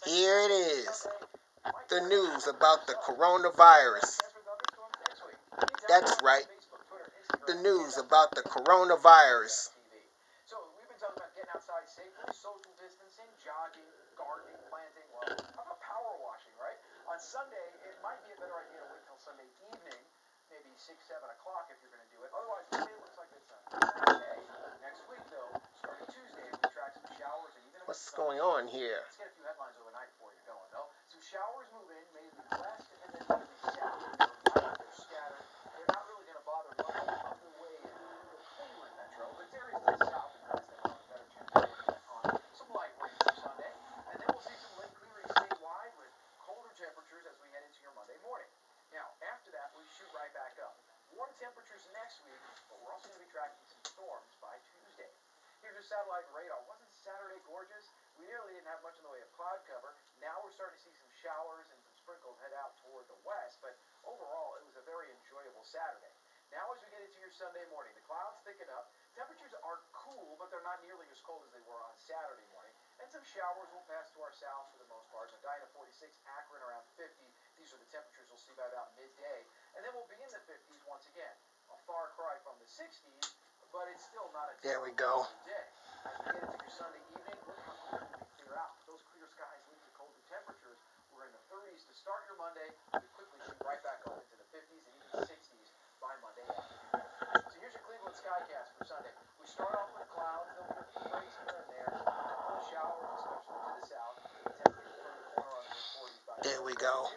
Here it is. The news about the coronavirus. That's right. The news about the coronavirus. So we've been talking about getting outside safely, social distancing, jogging, gardening, planting. Well, how about power washing, right? On Sunday, it might be a better idea to wait till Sunday evening, maybe 6, 7 o'clock if you're going to do it. Otherwise, Monday looks like it's a day. Next week, though, starting Tuesday, we track some showers and even a What's going on here? Let's get a few headlines overnight before you're going, though. Some showers move in, mainly west and then mainly south. They're scattered. They're not really going to bother much of the way in the Cleveland metro, but areas to the south and west that will have a better chance of getting on some light rain for Sunday. And then we'll see some late clearing statewide with colder temperatures as we head into your Monday morning. Now, after that, we shoot right back up. Warm temperatures next week, but we're also going to be tracking some storms by Tuesday. Here's your satellite radar. Wasn't Saturday gorgeous? We nearly didn't have much in the way of cloud cover. Now we're starting to see some showers and some sprinkles head out toward the west, but overall it was a very enjoyable Saturday. Now as we get into your Sunday morning, the clouds thicken up. Temperatures are cool, but they're not nearly as cold as they were on Saturday morning. And some showers will pass to our south for the most part. Medina 46, Akron around 50. These are the temperatures we'll see by about midday. And then we'll be in the 50s once again. A far cry from the 60s, but it's still not a There we go. day. As we get into your Sunday evening, look how quickly we clear out. Those clear skies lead to colder temperatures. We're in the 30s to start your Monday. We quickly shoot right back up into the 50s and even 60s by Monday afternoon. So here's your Cleveland Skycast for Sunday. We start off with clouds. There'll be a few breaks here and there. A couple of showers, especially to the south. Temperatures turn the corner on the 40s by There we go.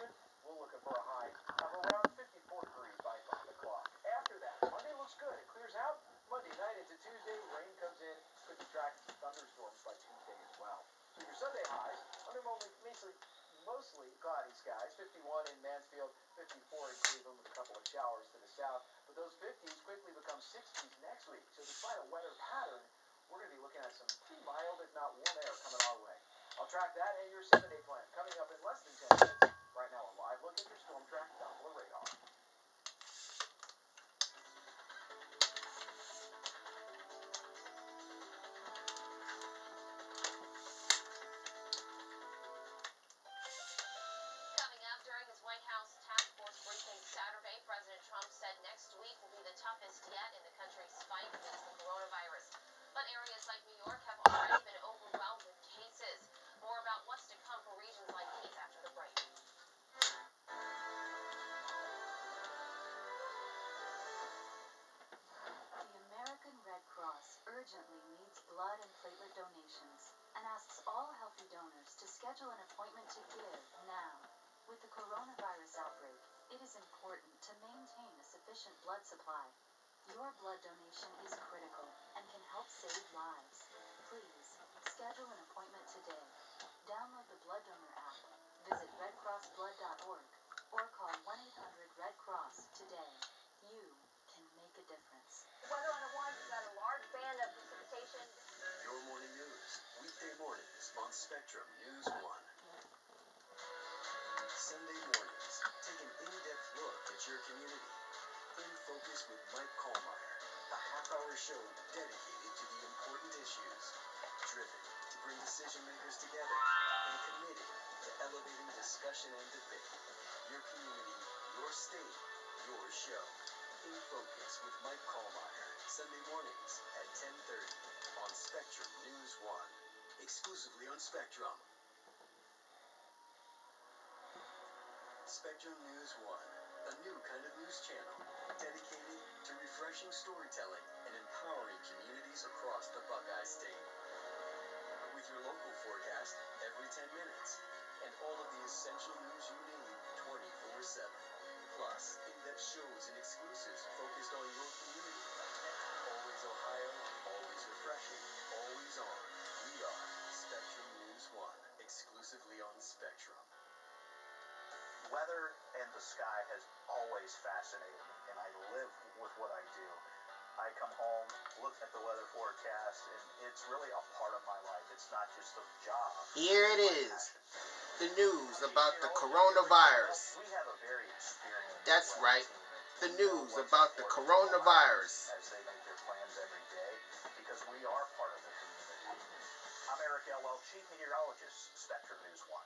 We're looking for a high of around 54 degrees by 5 o'clock. After that, Monday looks good. It clears out. Monday night into Tuesday, rain comes in. Could be tracking some thunderstorms by Tuesday as well. So your Sunday highs, under mostly cloudy skies. 51 in Mansfield, 54 in Cleveland with a couple of showers to the south. But those 50s quickly become 60s next week. So despite a weather pattern, we're going to be looking at some pretty mild, if not warm air coming our way. I'll track that and your 7-day plan coming up in less than 10 minutes. Right now, a live look at your storm track Doppler radar. During his White House task force briefing Saturday, President Trump said next week will be the toughest yet in the country's fight against the coronavirus. But areas like New York have already been overwhelmed with cases. More about what's to come for regions like these after the break. The American Red Cross urgently needs blood and platelet donations and asks all healthy donors to schedule an appointment to give now. With the coronavirus outbreak, it is important to maintain a sufficient blood supply. Your blood donation is critical and can help save lives. Please, schedule an appointment today. Download the Blood Donor app, visit redcrossblood.org, or call 1-800-RED-CROSS today. You can make a difference. Weather on the one, we've got a large band of precipitation. Your morning news, weekday mornings on Spectrum News 1. Sunday mornings, take an in-depth look at your community. In Focus with Mike Kohlmeyer, a half-hour show dedicated to the important issues, driven to bring decision-makers together, and committed to elevating discussion and debate. Your community, your state, your show. In Focus with Mike Kohlmeyer, Sunday mornings at 10:30 on Spectrum News 1, exclusively on Spectrum. Spectrum News 1, a new kind of news channel dedicated to refreshing storytelling and empowering communities across the Buckeye State. With your local forecast every 10 minutes and all of the essential news you need 24/7. Plus, in-depth shows and exclusives focused on your community. Always Ohio, always refreshing, always on. We are Spectrum News 1, exclusively on Spectrum. Weather and the sky has always fascinated me, and I live with what I do. I come home, look at the weather forecast, and it's really a part of my life. It's not just a job. Here it is. The news about the coronavirus. We have a very experienced That's right. The news about the coronavirus. as they make their plans every day, because we are part of the community. I'm Eric Eric Elwell, Chief Meteorologist, Spectrum News 1.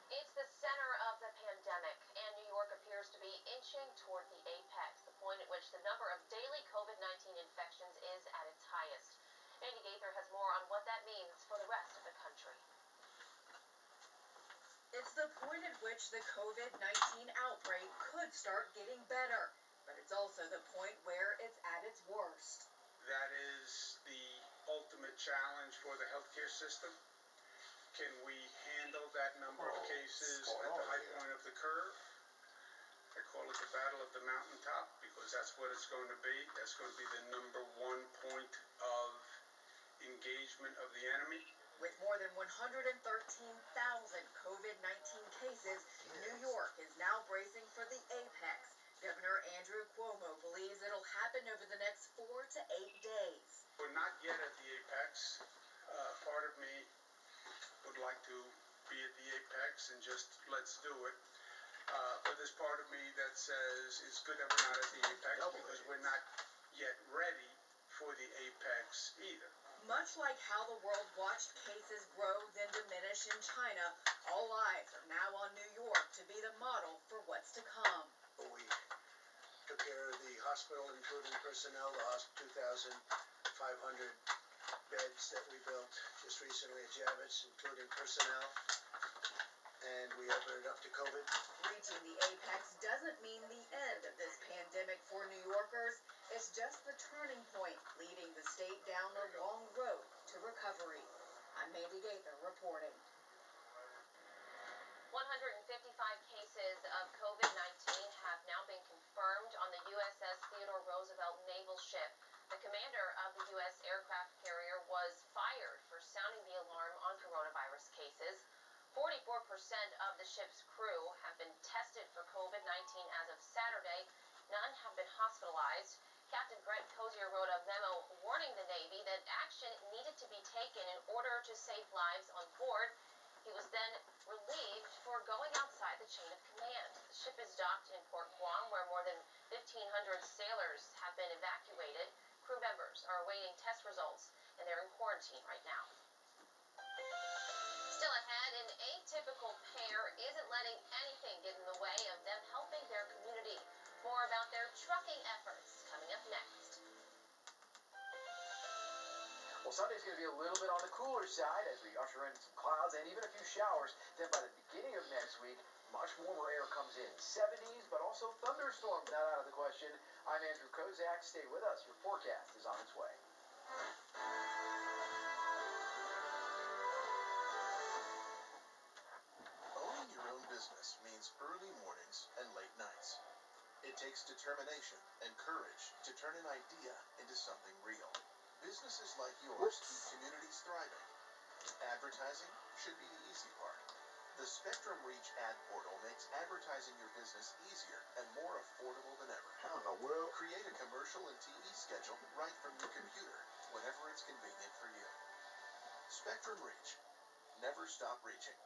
It's the center of the pandemic, and New York appears to be inching toward the apex, the point at which the number of daily COVID-19 infections is at its highest. Andy Gaither has more on what that means for the rest of the country. It's the point at which the COVID-19 outbreak could start getting better, but it's also the point where it's at its worst. That is the ultimate challenge for the healthcare system. Can we handle that number of cases at the high point of the curve? I call it the battle of the mountaintop because that's what it's going to be. That's going to be the number one point of engagement of the enemy. With more than 113,000 COVID-19 cases, New York is now bracing for the apex. Governor Andrew Cuomo believes it'll happen over the next 4 to 8 days. We're not yet at the apex. Part of me would like to be at the apex and just let's do it. But there's part of me that says it's good that we're not at the apex because we're not yet ready for the apex either. Much like how the world watched cases grow then diminish in China, all eyes are now on New York to be the model for what's to come. We took care of the hospital, including personnel, the 2,500 beds that we built just recently at Javits, including personnel, and we opened it up to COVID. Reaching the apex doesn't mean the end of this pandemic for New Yorkers. It's just the turning point, leading the state down a long road to recovery. I'm Mandy Gaither reporting. 155 cases of COVID-19 have now been confirmed on the USS Theodore Roosevelt naval ship. The commander of the U.S. aircraft carrier was fired for sounding the alarm on coronavirus cases. 44% of the ship's crew have been tested for COVID-19 as of Saturday. None have been hospitalized. Captain Brett Cozier wrote a memo warning the Navy that action needed to be taken in order to save lives on board. He was then relieved for going outside the chain of command. The ship is docked in Port Guam, where more than 1,500 sailors have been evacuated. Crew members are awaiting test results, and they're in quarantine right now. Still ahead, an atypical pair isn't letting anything get in the way of them helping their community. More about their trucking efforts coming up next. Well, Sunday's going to be a little bit on the cooler side as we usher in some clouds and even a few showers. Then by the beginning of next week, much warmer air comes in. 70s, but also thunderstorms not out of the question. I'm Andrew Kozak. Stay with us. Your forecast is on its way. Owning your own business means early mornings and late nights. It takes determination and courage to turn an idea into something real. Businesses like yours keep communities thriving. Advertising should be the easy part. The Spectrum Reach ad portal makes advertising your business easier and more affordable than ever. How in the world? Create a commercial and TV schedule right from your computer, whenever it's convenient for you. Spectrum Reach. Never stop reaching.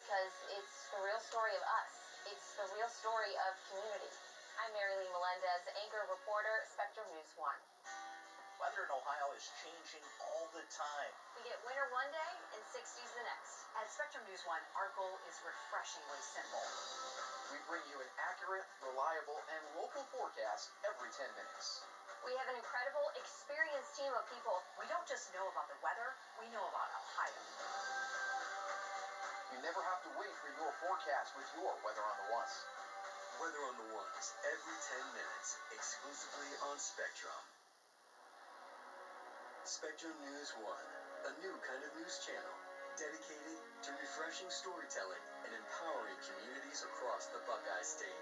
Because it's the real story of us. It's the real story of community. I'm Mary Lee Melendez, anchor reporter, Spectrum News 1. Weather in Ohio is changing all the time. We get winter one day and 60s the next. At Spectrum News 1, our goal is refreshingly simple. We bring you an accurate, reliable, and local forecast every 10 minutes. We have an incredible, experienced team of people. We don't just know about the weather, we know about Ohio. You never have to wait for your forecast with your Weather on the Ones. Weather on the Ones, every 10 minutes, exclusively on Spectrum. Spectrum News 1, a new kind of news channel dedicated to refreshing storytelling and empowering communities across the Buckeye State.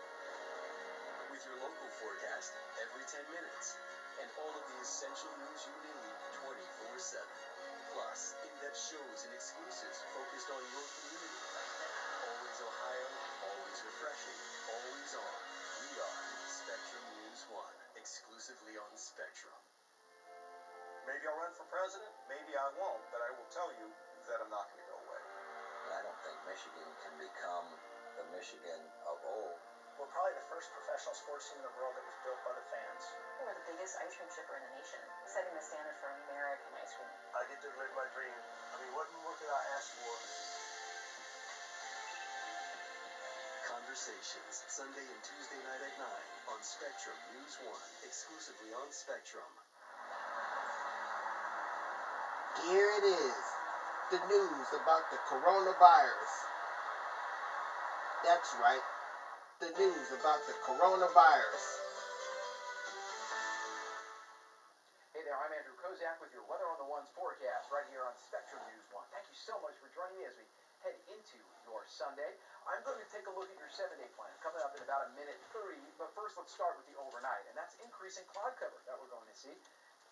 With your local forecast every 10 minutes and all of the essential news you need 24/7. Maybe I'll run for president, maybe I won't, but I will tell you that I'm not going to go away. I don't think Michigan can become the Michigan of old. We're probably the first professional sports team in the world that was built by the fans. We're the biggest ice cream shipper in the nation, setting the standard for American ice cream. I get to live my dream. I mean, what more could I ask for? Conversations, Sunday and Tuesday night at 9 on Spectrum News 1, exclusively on Spectrum. Here it is, the news about the coronavirus. That's right, the news about the coronavirus. Hey there, I'm Andrew Kozak with your Weather on the Ones forecast right here on Spectrum News 1. Thank you so much for joining me as we head into your Sunday. I'm going to take a look at your 7-day plan coming up in about a minute 30, but first let's start with the overnight, and that's increasing cloud cover that we're going to see.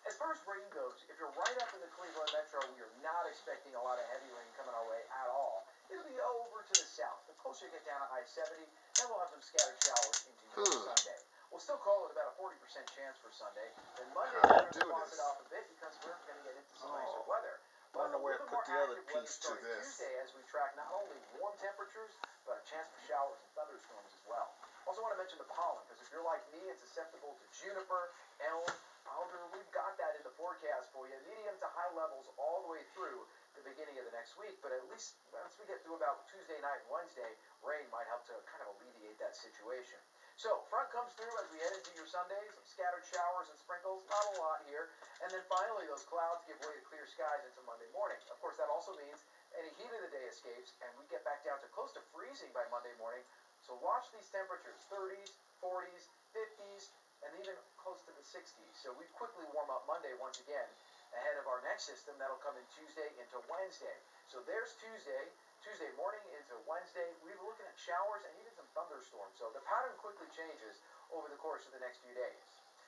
As far as rain goes, if you're right up in the Cleveland metro, we are not expecting a lot of heavy rain coming our way at all. It'll be over to the south. The closer you get down to I-70, then we'll have some scattered showers into your Sunday. We'll still call it about a 40% chance for Sunday. Then Monday, we're going to toss it off a bit because we're going to get into some nicer weather. But Wonder a where to little put bit the more other active weather piece to starting this. Tuesday as we track not only warm temperatures, but a chance for showers and thunderstorms as well. Also want to mention the pollen, because if you're like me and susceptible to juniper, elm, alder, we've got that in the forecast for you. Medium to high levels all the way through the beginning of the next week, but at least once we get through about Tuesday night and Wednesday, rain might help to kind of alleviate that situation. So, front comes through as we head into your Sunday, some scattered showers and sprinkles, not a lot here, and then finally those clouds give way to clear skies into Monday morning. Of course, that also means any heat of the day escapes, and we get back down to close to freezing by Monday morning. So watch these temperatures, 30s, 40s, 50s, and even close to the 60s. So we quickly warm up Monday once again ahead of our next system. That'll come in Tuesday into Wednesday. So there's Tuesday morning into Wednesday. We're looking at showers and even some thunderstorms. So the pattern quickly changes over the course of the next few days.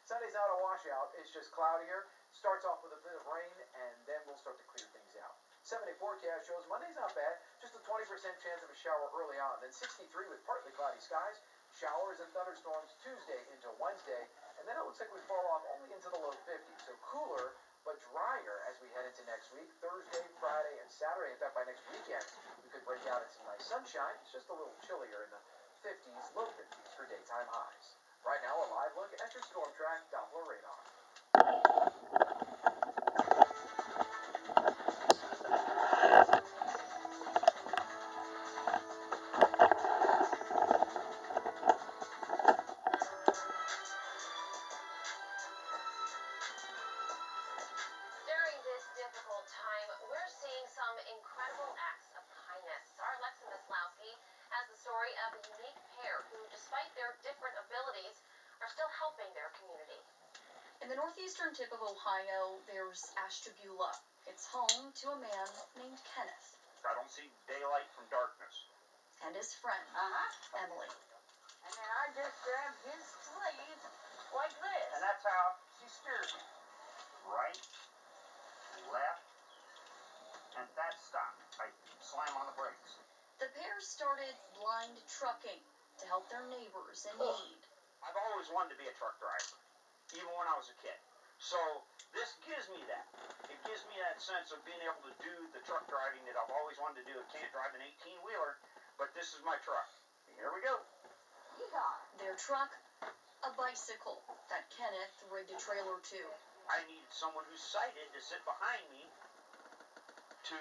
Sunday's not a washout. It's just cloudier. Starts off with a bit of rain, and then we'll start to clear things out. 7-day forecast shows Monday's not bad, just a 20% chance of a shower early on, then 63 with partly cloudy skies, showers and thunderstorms Tuesday into Wednesday, and then it looks like we fall off only into the low 50s, so cooler but drier as we head into next week, Thursday, Friday, and Saturday. In fact, by next weekend, we could break out in some nice sunshine. It's just a little chillier in the 50s, low 50s for daytime highs. Right now, a live look at your storm track Doppler radar. During this difficult time, we're seeing some incredible acts of kindness. Our Alexa Mislowski has the story of a unique pair who, despite their different abilities, are still helping their community. In the northeastern tip of Ohio, there's Ashtabula. It's home to a man named Kenneth. I don't see daylight from darkness. And his friend, Emily. And then I just grabbed his sleeve like this. And that's how she steers me. Right, left, and that stopped. I slam on the brakes. The pair started blind trucking to help their neighbors in need. I've always wanted to be a truck driver, even when I was a kid. So this gives me that. It gives me that sense of being able to do the truck driving that I've always wanted to do. I can't drive an 18-wheeler, but this is my truck. Here we go. Yeehaw. Their truck, a bicycle that Kenneth rigged a trailer to. I needed someone who's sighted to sit behind me to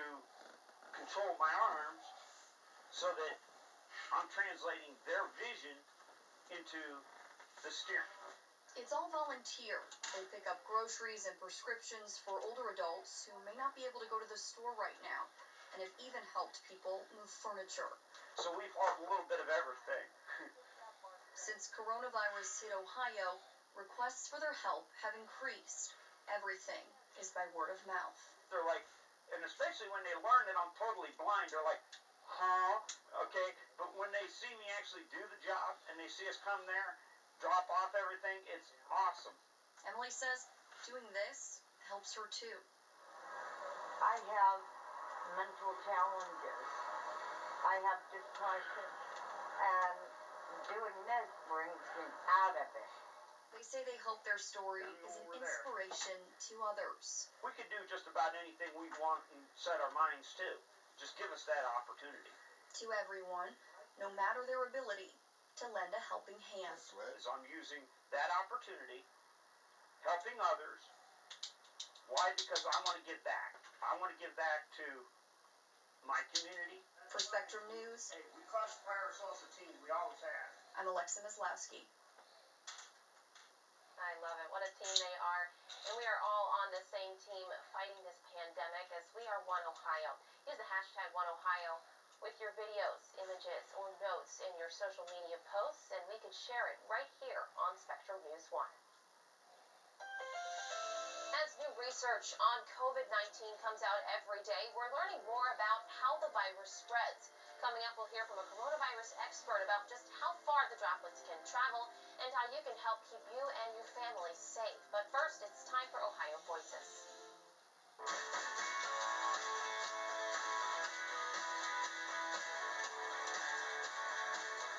control my arms so that I'm translating their vision into the steering. It's all volunteer. They pick up groceries and prescriptions for older adults who may not be able to go to the store right now, and have even helped people move furniture. So we've hauled a little bit of everything. Since coronavirus hit Ohio, requests for their help have increased. Everything is by word of mouth. They're like, and especially when they learn that I'm totally blind, they're like, huh? Okay, but when they see me actually do the job and they see us come there, drop off everything, it's awesome. Emily says doing this helps her too. I have mental challenges. I have depression. And doing this brings me out of it. They say they hope their story is an inspiration to others. We could do just about anything we want and set our minds to. Just give us that opportunity. To everyone, no matter their ability, to lend a helping hand. As I'm using that opportunity, helping others. Why? Because I want to give back. I want to give back to my community. For Spectrum News, Hey, we classify ourselves a team. We always have. I'm Alexa Mislowski. I love it. What a team they are. And we are all on the same team fighting this pandemic as we are One Ohio. Use the hashtag One Ohio with your videos, images, or notes in your social media posts, and we can share it right here on Spectrum News 1. As new research on COVID-19 comes out every day, we're learning more about how the virus spreads. Coming up, we'll hear from a coronavirus expert about just how far the droplets can travel and how you can help keep you and your family safe. But first, it's time for Ohio Voices.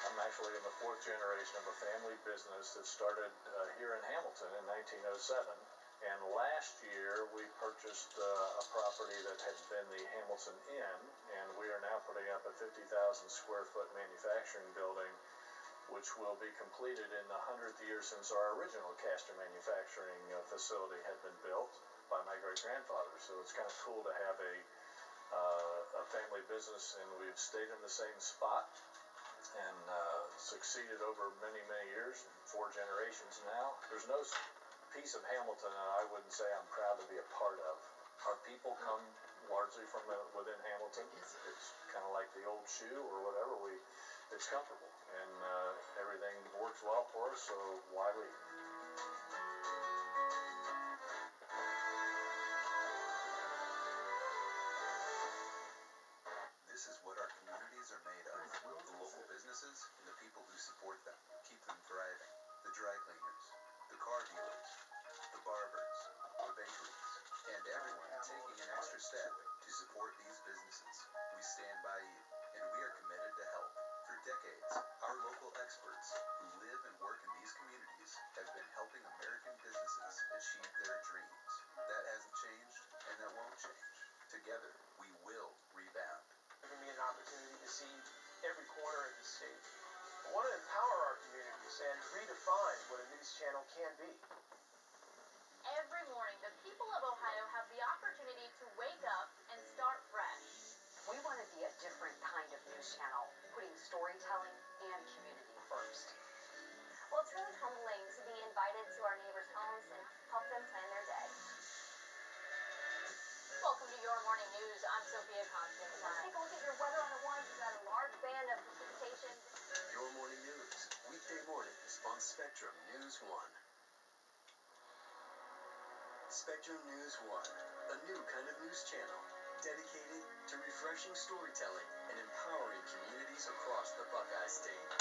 I'm actually in the fourth generation of a family business that started here in Hamilton in 1907. And last year we purchased a property that had been the Hamilton Inn, and we are now putting up a 50,000 square foot manufacturing building, which will be completed in the 100th year since our original caster manufacturing facility had been built by my great-grandfather. So it's kind of cool to have a family business, and we've stayed in the same spot and succeeded over many, many years, 4 generations now. There's no piece of Hamilton that I wouldn't say I'm proud to be a part of. Our people come largely from within Hamilton. It's kind of like the old shoe or whatever. It's comfortable, and everything works well for us, so why leave? This is what our communities are made of. The local businesses and the people who support them. Keep them thriving. The dry cleaners, the car dealers, the barbers, the bakeries, and everyone taking an extra step to support these businesses. We stand by you, and we are committed to help. For decades, our local experts who live and work in these communities have been helping American businesses achieve their dreams. That hasn't changed, and that won't change. Together, we will rebound. Giving me an opportunity to see every corner of the state. I want to empower our communities and redefine what a news channel can be. Every morning, the people of Ohio have the opportunity to wake up and start fresh. We want to be a different kind of news channel, putting storytelling and community first. Well, it's really humbling to be invited to our neighbors' homes and help them plan their day. Welcome to Your Morning News. I'm Sophia Constantine. Let's take a look at your weather on the one. We've got a large band of precipitation. Your Morning News, weekday mornings on Spectrum News 1. Spectrum News 1, a new kind of news channel dedicated to refreshing storytelling and empowering communities across the Buckeye State.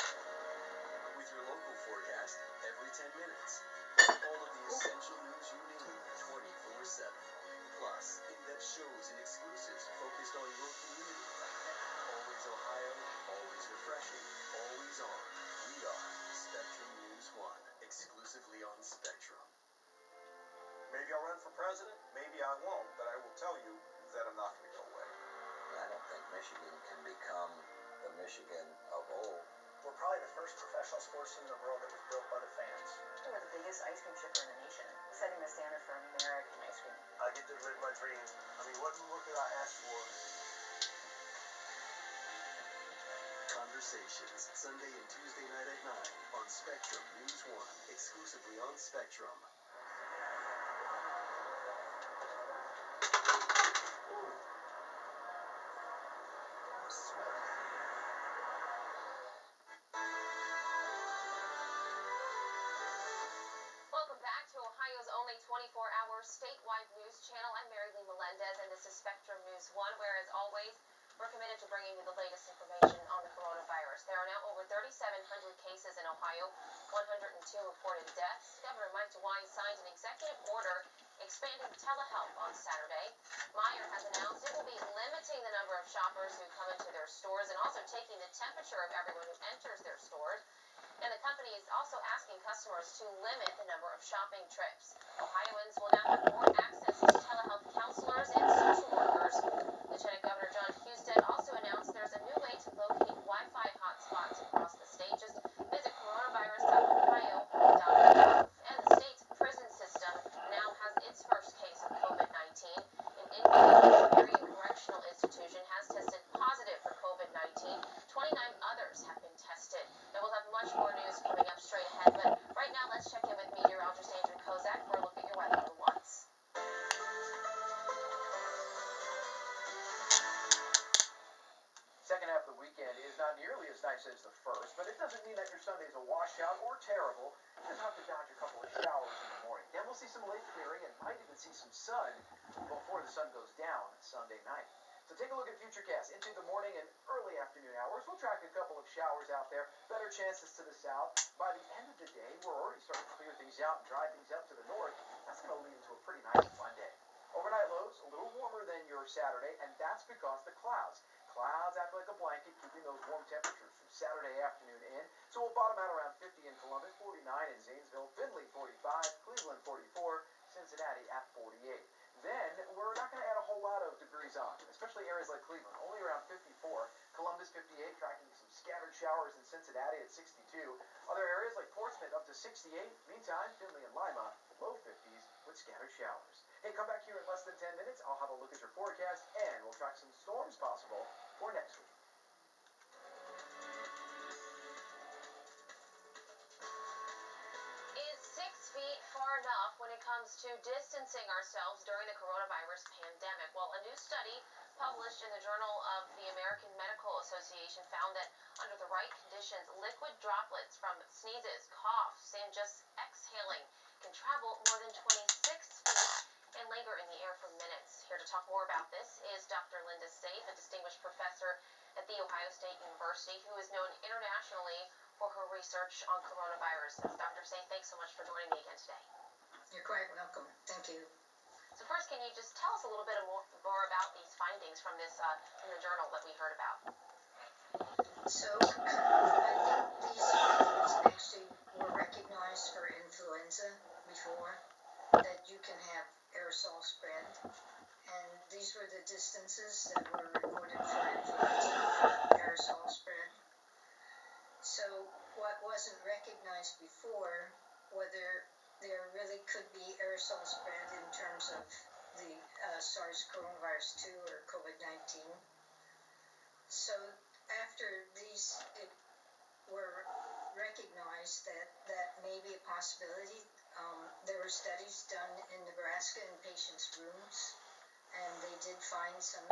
With your local forecast every 10 minutes, all of the essential news you need 24/7. Plus, in-depth shows and exclusives focused on your community. Always Ohio, always refreshing, always on. We are Spectrum News 1, exclusively on Spectrum. Maybe I'll run for president, maybe I won't, but I will tell you that I'm not going to go away. I don't think Michigan can become the Michigan of old. We're probably the first professional sports team in the world that was built by the fans. We're the biggest ice cream shipper in the nation, setting the standard for American ice cream. I get to live my dream. I mean, what more could I ask for? Conversations, Sunday and Tuesday night at 9 on Spectrum News 1, exclusively on Spectrum. Welcome back to Ohio's only 24-hour statewide news channel. I'm Mary Lee Melendez, and this is Spectrum News 1, where, as always, we're committed to bringing you the latest information on the coronavirus. There are now over 3,700 cases in Ohio, 102 reported deaths. Governor Mike DeWine signed an executive order expanding telehealth on Saturday. Meijer has announced it will be limiting the number of shoppers who come into their stores and also taking the temperature of everyone who enters their stores. And the company is also asking customers to limit the number of shopping trips. Ohioans will now have more access to telehealth counselors and social workers. Lieutenant Governor John Husted also announced there's a new way to locate Wi-Fi hotspots across the state. Just visit coronavirus.ohio.gov. And the state's prison system now has its first case of COVID-19. An inmate at Marion Correctional Institution has tested positive for COVID-19. 29 others have been tested. Now we'll have much more news coming up straight ahead, but right now let's check in with meteorologist Andrew Kozak for a look at your weather for once. Second half of the weekend is not nearly as nice as the first, but it doesn't mean that your Sunday is a washout or terrible. You just have to dodge a couple of showers in the morning. Then we'll see some late clearing and might even see some sun before the sun goes down Sunday night. So take a look at Futurecast into the morning and early afternoon hours. We'll track a couple of showers out there, better chances to the south. By the end of the day, we're already starting to clear things out and dry things up to the north. That's going to lead into a pretty nice Monday. Overnight lows a little warmer than your Saturday, and that's because the clouds act like a blanket, keeping those warm temperatures from Saturday afternoon in. So we'll bottom out around 50 in Columbus, 49 in Zanesville, Findlay 45, Cleveland 44, Cincinnati at 48. Then we're not going to add a whole lot of degrees on, especially areas like Cleveland, only around 54. Columbus 58, tracking some scattered showers in Cincinnati at 62. Other areas like Portsmouth up to 68. Meantime, Findlay and Lima, low 50s with scattered showers. Hey, come back here in less than 10 minutes. I'll have a look at your forecast, and we'll track some storms possible for next week. Is 6 feet far enough when it comes to distancing ourselves during the coronavirus pandemic? Well, a new study published in the Journal of the American Medical Association found that under the right conditions, liquid droplets from sneezes, coughs, and just exhaling can travel more than 26 feet and linger in the air for minutes. Here to talk more about this is Dr. Linda Saif, a distinguished professor at The Ohio State University, who is known internationally for her research on coronavirus. Dr. Saif, thanks so much for joining me again today. You're quite welcome. Thank you. So first, can you just tell us a little bit more about these findings from this from the journal that we heard about? So I think these findings actually were recognized for influenza before, that you can have aerosol spread, and these were the distances that were recorded for influenza aerosol spread. So what wasn't recognized before, whether there really could be aerosol spread in terms of the SARS coronavirus 2 or COVID-19. So after these were recognized that may be a possibility, there were studies done in Nebraska in patients' rooms, and they did find some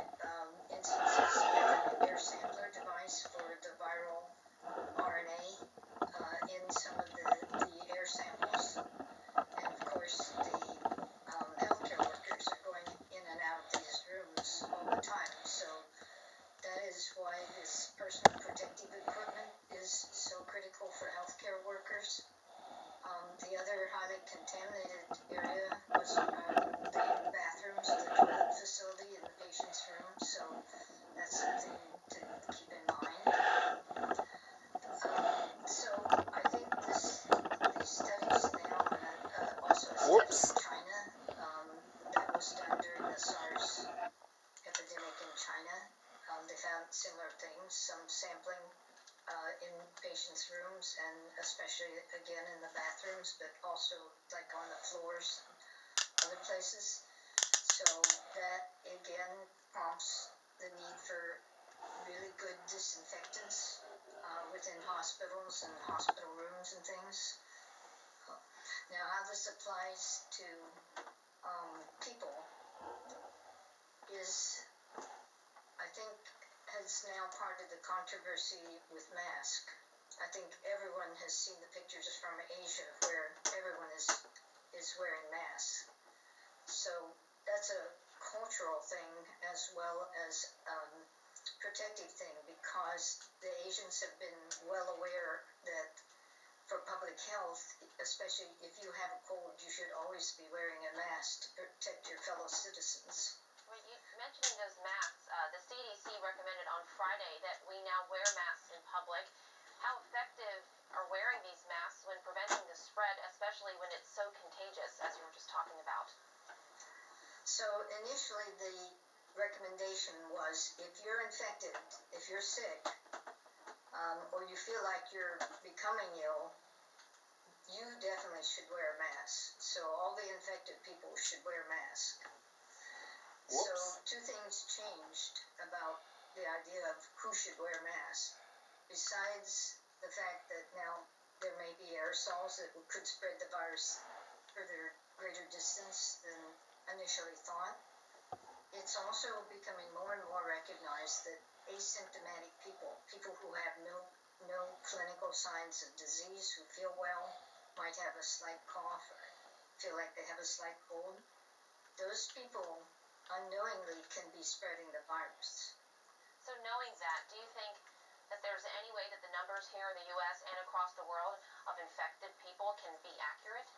instances with an air sampler device for the viral RNA in some of the air samples. And of course, the healthcare workers are going in and out of these rooms all the time. So that is why this personal protective equipment is so critical for healthcare workers. The other highly contaminated area was the bathrooms, the toilet facility in the patient's room. So that's something to keep in mind. So I think these studies now, also a study in China that was done during the SARS epidemic in China, they found similar things, some sampling in patients' rooms, and especially again in the bathrooms, but also like on the floors, other places. So that again prompts the need for really good disinfectants within hospitals and hospital rooms and things. Now, how this applies to people is, I think, has now part of the controversy with masks. I think everyone has seen the pictures from Asia where everyone is wearing masks. So that's a cultural thing as well as protective thing, because the Asians have been well aware that for public health, especially if you have a cold, you should always be wearing a mask to protect your fellow citizens. Well, mentioning those masks, the CDC recommended on Friday that we now wear masks in public. How effective are wearing So initially, the recommendation was if you're infected, if you're sick, or you feel like you're becoming ill, you definitely should wear a mask. So all the infected people should wear masks. So two things changed about the idea of who should wear masks. Besides the fact that now there may be aerosols that could spread the virus further greater distance than initially thought, it's also becoming more and more recognized that asymptomatic people, people who have no clinical signs of disease, who feel well, might have a slight cough or feel like they have a slight cold, those people unknowingly can be spreading the virus. So knowing that, do you think that there's any way that the numbers here in the U.S. and across the world of infected people can be accurate?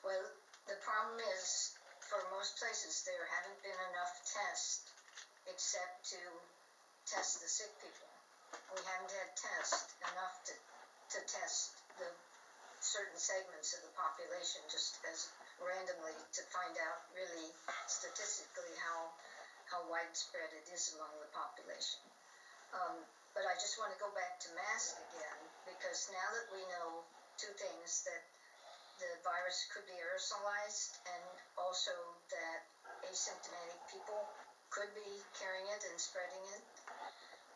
Well, the problem is, for most places, there haven't been enough tests except to test the sick people. We haven't had tests enough to test the certain segments of the population just as randomly to find out really statistically how widespread it is among the population. But I just want to go back to masks again, because now that we know two things, that the virus could be aerosolized and also that asymptomatic people could be carrying it and spreading it,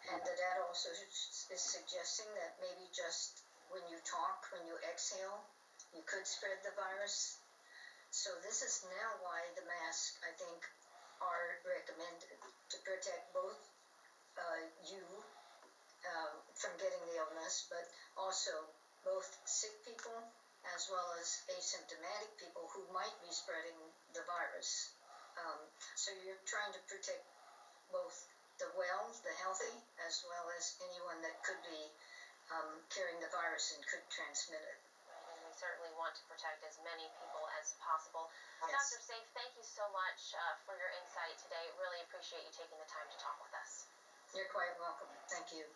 and that also is suggesting that maybe just when you talk, when you exhale, you could spread the virus. So this is now why the masks, I think, are recommended to protect both you from getting the illness, but also both sick people as well as asymptomatic people who might be spreading the virus. So you're trying to protect both the well, the healthy, as well as anyone that could be carrying the virus and could transmit it. And we certainly want to protect as many people as possible. Yes. Dr. Saif, thank you so much for your insight today. Really appreciate you taking the time to talk with us. You're quite welcome. Thank you.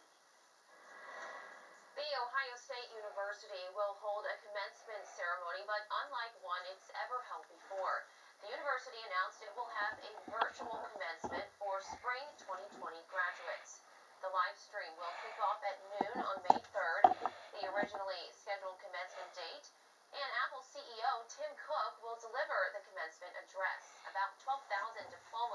The Ohio State University will hold a commencement ceremony, but unlike one it's ever held before. The university announced it will have a virtual commencement for spring 2020 graduates. The live stream will kick off at noon on May 3rd, the originally scheduled commencement date, and Apple CEO Tim Cook will deliver the commencement address. About 12,000